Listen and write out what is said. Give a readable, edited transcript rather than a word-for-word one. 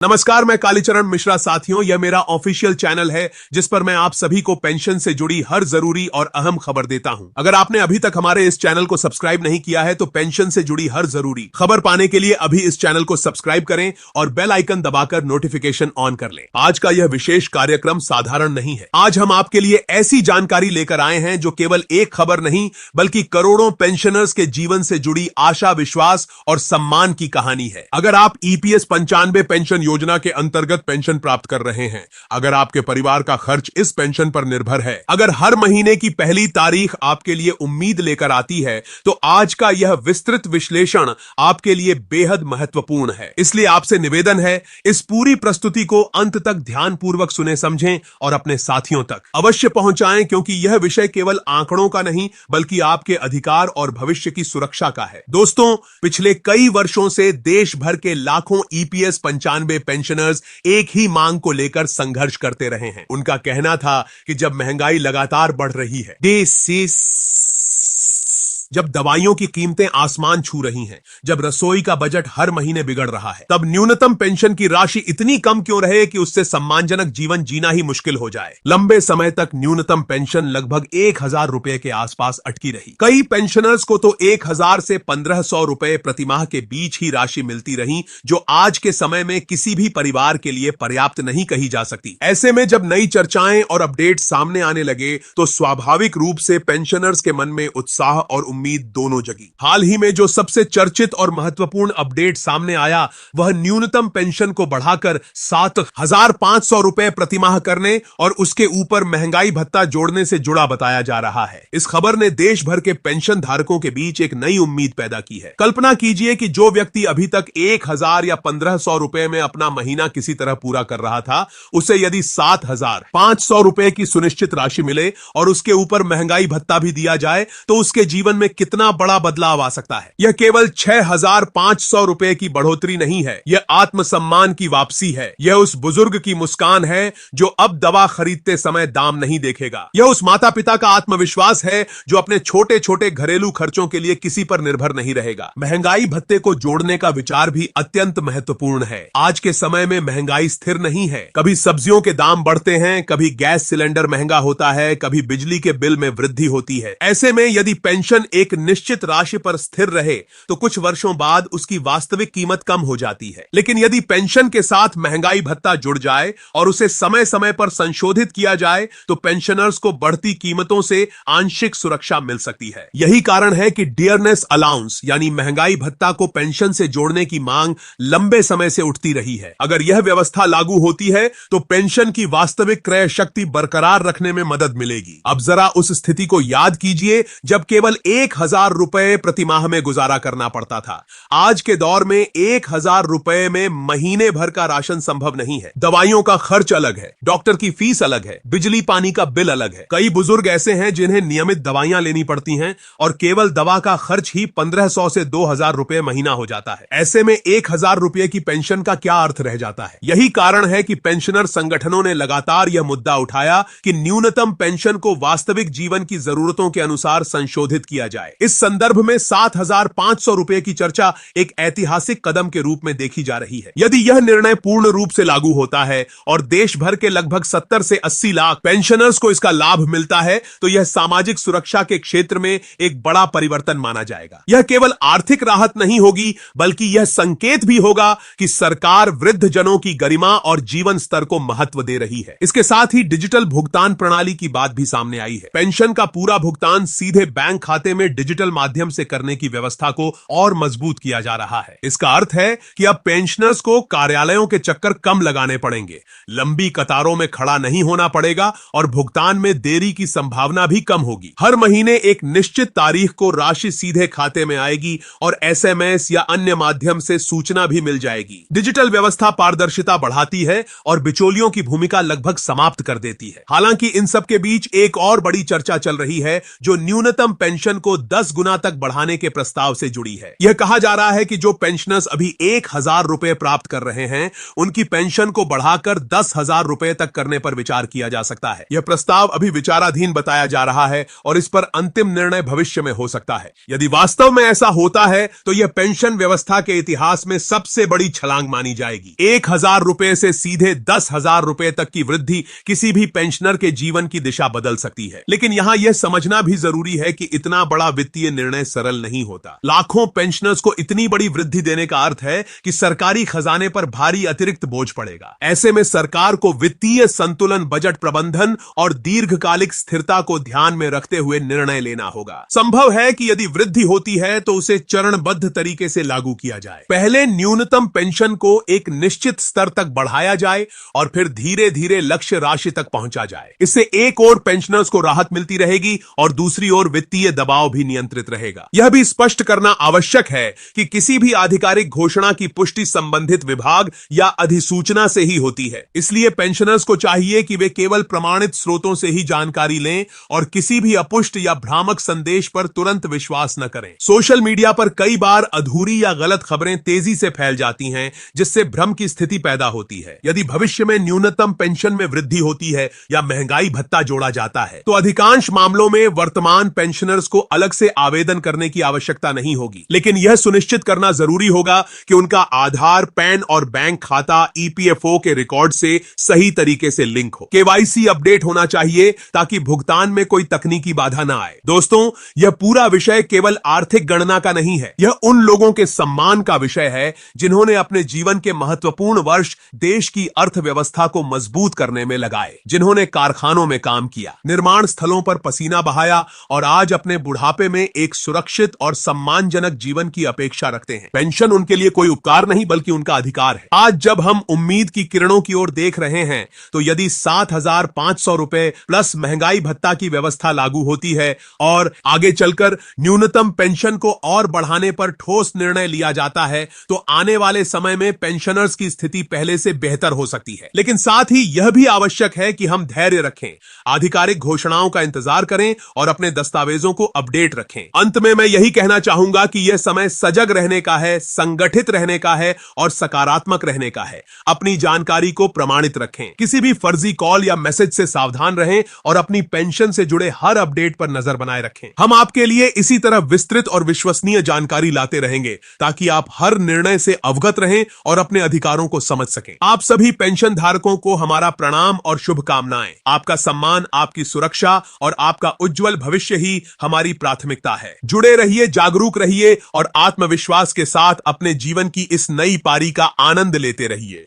नमस्कार, मैं कालीचरण मिश्रा। साथियों, यह मेरा ऑफिशियल चैनल है जिस पर मैं आप सभी को पेंशन से जुड़ी हर जरूरी और अहम खबर देता हूं। अगर आपने अभी तक हमारे इस चैनल को सब्सक्राइब नहीं किया है तो पेंशन से जुड़ी हर जरूरी खबर पाने के लिए अभी इस चैनल को सब्सक्राइब करें और बेल आइकन दबाकर नोटिफिकेशन ऑन कर लें। आज का यह विशेष कार्यक्रम साधारण नहीं है। आज हम आपके लिए ऐसी जानकारी लेकर आए हैं जो केवल एक खबर नहीं बल्कि करोड़ों पेंशनर्स के जीवन से जुड़ी आशा, विश्वास और सम्मान की कहानी है। अगर आप ईपीएस 95 पेंशन योजना के अंतर्गत पेंशन प्राप्त कर रहे हैं, अगर आपके परिवार का खर्च इस पेंशन पर निर्भर है, अगर हर महीने की पहली तारीख आपके लिए उम्मीद लेकर आती है, तो आज का यह विस्तृत विश्लेषण आपके लिए बेहद महत्वपूर्ण है। इसलिए आपसे निवेदन है, इस पूरी प्रस्तुति को अंत तक ध्यानपूर्वक सुने, समझें और अपने साथियों तक अवश्य पहुंचाएं, क्योंकि यह विषय केवल आंकड़ों का नहीं बल्कि आपके अधिकार और भविष्य की सुरक्षा का है। दोस्तों, पिछले कई वर्षों से देश भर के लाखों ईपीएस 95 पेंशनर्स एक ही मांग को लेकर संघर्ष करते रहे हैं। उनका कहना था कि जब महंगाई लगातार बढ़ रही है, जब दवाइयों की कीमतें आसमान छू रही हैं, जब रसोई का बजट हर महीने बिगड़ रहा है, तब न्यूनतम पेंशन की राशि इतनी कम क्यों रहे कि उससे सम्मानजनक जीवन जीना ही मुश्किल हो जाए। लंबे समय तक न्यूनतम पेंशन लगभग 1000 रुपए के आसपास अटकी रही। कई पेंशनर्स को तो 1000 से 1500 रुपए प्रतिमाह के बीच ही राशि मिलती रही, जो आज के समय में किसी भी परिवार के लिए पर्याप्त नहीं कही जा सकती। ऐसे में जब नई चर्चाएं और अपडेट सामने आने लगे तो स्वाभाविक रूप से पेंशनर्स के मन में उत्साह और उम्मीद दोनों जगी। हाल ही में जो सबसे चर्चित और महत्वपूर्ण अपडेट सामने आया वह न्यूनतम पेंशन को बढ़ाकर 7500 रुपए प्रतिमाह करने और उसके ऊपर महंगाई भत्ता जोड़ने से जुड़ा बताया जा रहा है। इस खबर ने देश भर के पेंशन धारकों के बीच एक नई उम्मीद पैदा की है। कल्पना कीजिए कि जो व्यक्ति अभी तक 1000 या 1500 रुपए में अपना महीना किसी तरह पूरा कर रहा था, उसे यदि 7500 रुपए की सुनिश्चित राशि मिले और उसके ऊपर महंगाई भत्ता भी दिया जाए तो उसके जीवन में कितना बड़ा बदलाव आ सकता है। यह केवल 6500 रुपए की बढ़ोतरी नहीं है, यह आत्मसम्मान की वापसी है। यह उस बुजुर्ग की मुस्कान है जो अब दवा खरीदते समय दाम नहीं देखेगा। यह उस माता पिता का आत्मविश्वास है जो अपने छोटे छोटे घरेलू खर्चों के लिए किसी पर निर्भर नहीं रहेगा। महंगाई भत्ते को जोड़ने का विचार भी अत्यंत महत्वपूर्ण है। आज के समय में महंगाई स्थिर नहीं है। कभी सब्जियों के दाम बढ़ते हैं, कभी गैस सिलेंडर महंगा होता है, कभी बिजली के बिल में वृद्धि होती है। ऐसे में यदि पेंशन एक निश्चित राशि पर स्थिर रहे तो कुछ वर्षों बाद उसकी वास्तविक कीमत कम हो जाती है। लेकिन यदि पेंशन के साथ महंगाई भत्ता जुड़ जाए और उसे समय समय पर संशोधित किया जाए तो पेंशनर्स को बढ़ती कीमतों से आंशिक सुरक्षा मिल सकती है। यही कारण है कि डियरनेस अलाउंस यानी महंगाई भत्ता को पेंशन से जोड़ने की मांग लंबे समय से उठती रही है। अगर यह व्यवस्था लागू होती है तो पेंशन की वास्तविक क्रय शक्ति बरकरार रखने में मदद मिलेगी। अब जरा उस स्थिति को याद कीजिए जब केवल 1000 रुपए प्रति माह में गुजारा करना पड़ता था। आज के दौर में 1000 रुपए में महीने भर का राशन संभव नहीं है। दवाइयों का खर्च अलग है, डॉक्टर की फीस अलग है, बिजली पानी का बिल अलग है। कई बुजुर्ग ऐसे हैं जिन्हें नियमित दवाइयां लेनी पड़ती हैं और केवल दवा का खर्च ही 1500 से 2000 रुपए महीना हो जाता है। ऐसे में 1000 रुपए की पेंशन का क्या अर्थ रह जाता है। यही कारण है कि पेंशनर संगठनों ने लगातार यह मुद्दा उठाया कि न्यूनतम पेंशन को वास्तविक जीवन की जरूरतों के अनुसार संशोधित किया जाए। इस संदर्भ में 7500 रुपए की चर्चा एक ऐतिहासिक कदम के रूप में देखी जा रही है। यदि यह निर्णय पूर्ण रूप से लागू होता है और देश भर के लगभग 70 से 80 लाख पेंशनर्स को इसका लाभ मिलता है तो यह सामाजिक सुरक्षा के क्षेत्र में एक बड़ा परिवर्तन माना जाएगा। यह केवल आर्थिक राहत नहीं होगी बल्कि यह संकेत भी होगा कि सरकार वृद्ध जनों की गरिमा और जीवन स्तर को महत्व दे रही है। इसके साथ ही डिजिटल भुगतान प्रणाली की बात भी सामने आई है। पेंशन का पूरा भुगतान सीधे बैंक खाते में डिजिटल माध्यम से करने की व्यवस्था को और मजबूत किया जा रहा है। इसका अर्थ है कि अब पेंशनर्स को कार्यालयों के चक्कर कम लगाने पड़ेंगे, लंबी कतारों में खड़ा नहीं होना पड़ेगा और भुगतान में देरी की संभावना भी कम होगी। हर महीने एक निश्चित तारीख को राशि सीधे खाते में आएगी और एसएमएस या अन्य माध्यम से सूचना भी मिल जाएगी। डिजिटल व्यवस्था पारदर्शिता बढ़ाती है और बिचौलियों की भूमिका लगभग समाप्त कर देती है। हालांकि इन सब के बीच एक और बड़ी चर्चा चल रही है जो न्यूनतम पेंशन को 10 गुना तक बढ़ाने के प्रस्ताव से जुड़ी है। यह कहा जा रहा है कि जो पेंशनर्स अभी 1,000 रुपए प्राप्त कर रहे हैं, उनकी पेंशन को बढ़ाकर 10,000 रुपए तक करने पर विचार किया जा सकता है। यह प्रस्ताव अभी विचाराधीन बताया जा रहा है और इस पर अंतिम निर्णय भविष्य में हो सकता है। यदि वास्तव में ऐसा होता है तो यह पेंशन व्यवस्था के इतिहास में सबसे बड़ी छलांग मानी जाएगी। 1,000 रुपए से सीधे 10,000 रुपए तक की वृद्धि किसी भी पेंशनर के जीवन की दिशा बदल सकती है। लेकिन यहां यह समझना भी जरूरी है कि इतना बड़ा वित्तीय निर्णय सरल नहीं होता। लाखों पेंशनर्स को इतनी बड़ी वृद्धि देने का अर्थ है कि सरकारी खजाने पर भारी अतिरिक्त बोझ पड़ेगा। ऐसे में सरकार को वित्तीय संतुलन, बजट प्रबंधन और दीर्घकालिक स्थिरता को ध्यान में रखते हुए निर्णय लेना होगा। संभव है कि यदि वृद्धि होती है तो उसे चरणबद्ध तरीके से लागू किया जाए। पहले न्यूनतम पेंशन को एक निश्चित स्तर तक बढ़ाया जाए और फिर धीरे धीरे लक्ष्य राशि तक पहुंचा जाए। इससे एक ओर पेंशनर्स को राहत मिलती रहेगी और दूसरी ओर वित्तीय दबाव भी नियंत्रित रहेगा। यह भी स्पष्ट करना आवश्यक है कि किसी भी आधिकारिक घोषणा की पुष्टि संबंधित विभाग या अधिसूचना से ही होती है। इसलिए पेंशनर्स को चाहिए कि वे केवल प्रमाणित स्रोतों से ही जानकारी लें और किसी भी अपुष्ट या भ्रामक संदेश पर तुरंत विश्वास न करें। सोशल मीडिया पर कई बार अधूरी या गलत खबरें तेजी से फैल जाती हैं, जिससे भ्रम की स्थिति पैदा होती है। यदि भविष्य में न्यूनतम पेंशन में वृद्धि होती है या महंगाई भत्ता जोड़ा जाता है तो अधिकांश मामलों में वर्तमान पेंशनर्स को अलग से आवेदन करने की आवश्यकता नहीं होगी। लेकिन यह सुनिश्चित करना जरूरी होगा कि उनका आधार, पैन और बैंक खाता ईपीएफओ के रिकॉर्ड से सही तरीके से लिंक हो। केवाईसी अपडेट होना चाहिए ताकि भुगतान में कोई तकनीकी बाधा ना आए। दोस्तों, यह पूरा विषय केवल आर्थिक गणना का नहीं है। यह उन लोगों के सम्मान का विषय है जिन्होंने अपने जीवन के महत्वपूर्ण वर्ष देश की अर्थव्यवस्था को मजबूत करने में लगाए, जिन्होंने कारखानों में काम किया, निर्माण स्थलों पर पसीना बहाया और आज अपने बुढ़ापे में एक सुरक्षित और सम्मानजनक जीवन की अपेक्षा रखते हैं। पेंशन उनके लिए कोई उपकार नहीं बल्कि उनका अधिकार है। आज जब हम उम्मीद की किरणों की ओर देख रहे हैं तो यदि 7,500 रुपए प्लस महंगाई भत्ता की व्यवस्था लागू होती है और आगे चलकर न्यूनतम पेंशन को और बढ़ाने पर ठोस निर्णय लिया जाता है तो आने वाले समय में पेंशनर्स की स्थिति पहले से बेहतर हो सकती है। लेकिन साथ ही यह भी आवश्यक है कि हम धैर्य रखें, आधिकारिक घोषणाओं का इंतजार करें और अपने दस्तावेजों को अपडेट रखें। अंत में मैं यही कहना चाहूंगा कि यह समय सजग रहने का है, संगठित रहने का है और सकारात्मक रहने का है। अपनी जानकारी को प्रमाणित रखें, किसी भी फर्जी कॉल या मैसेज से सावधान रहें और अपनी पेंशन से जुड़े हर अपडेट पर नजर बनाए रखें। हम आपके लिए इसी तरह विस्तृत और विश्वसनीय जानकारी लाते रहेंगे ताकि आप हर निर्णय से अवगत रहें और अपने अधिकारों को समझ सकें। आप सभी पेंशन धारकों को हमारा प्रणाम और शुभकामनाएं। आपका सम्मान, आपकी सुरक्षा और आपका उज्जवल भविष्य ही हमारी प्राथमिकता है। जुड़े रहिए, जागरूक रहिए और आत्मविश्वास के साथ अपने जीवन की इस नई पारी का आनंद लेते रहिए।